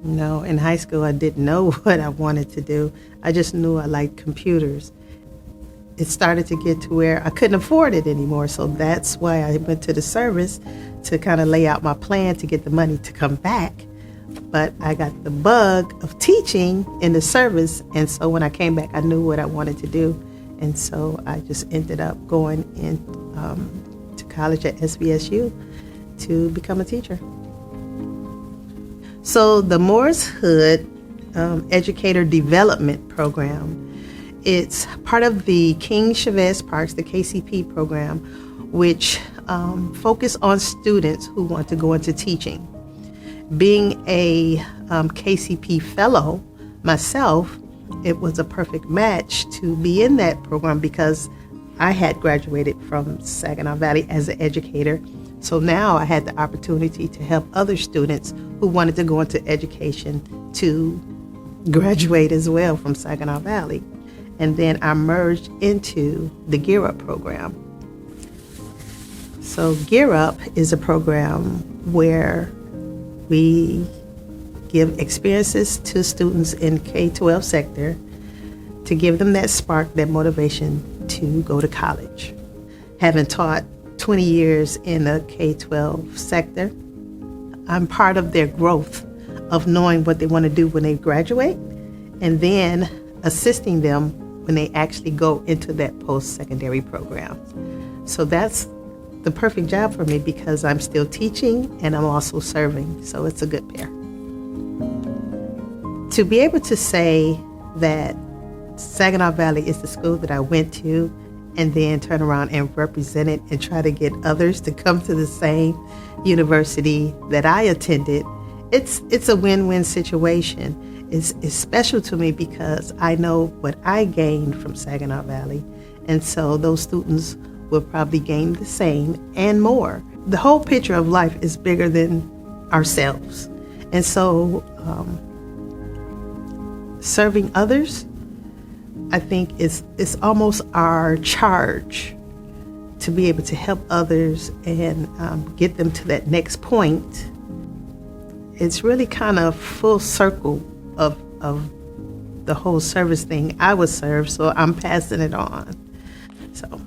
No, in high school, I didn't know what I wanted to do. I just knew I liked computers. It started to get to where I couldn't afford it anymore, so that's why I went to the service to kind of lay out my plan to get the money to come back. But I got the bug of teaching in the service, and so when I came back, I knew what I wanted to do, and so I just ended up going in to college at SVSU to become a teacher. So the Morris Hood Educator Development Program, it's part of the King Chavez Parks, the KCP program, which focus on students who want to go into teaching. Being a KCP fellow myself, it was a perfect match to be in that program because I had graduated from Saginaw Valley as an educator. So now I had the opportunity to help other students who wanted to go into education to graduate as well from Saginaw Valley. And then I merged into the Gear Up program. So Gear Up is a program where we give experiences to students in K-12 sector to give them that spark, that motivation to go to college. Having taught 20 years in the K-12 sector, I'm part of their growth of knowing what they want to do when they graduate and then assisting them when they actually go into that post-secondary program. So that's the perfect job for me because I'm still teaching and I'm also serving, so it's a good pair. To be able to say that Saginaw Valley is the school that I went to and then turn around and represent it and try to get others to come to the same university that I attended, it's a win-win situation. It's special to me because I know what I gained from Saginaw Valley, and so those students will probably gain the same and more. The whole picture of life is bigger than ourselves, and so serving others, I think it's almost our charge to be able to help others and get them to that next point. It's really kind of full circle of the whole service thing. I was served, so I'm passing it on. So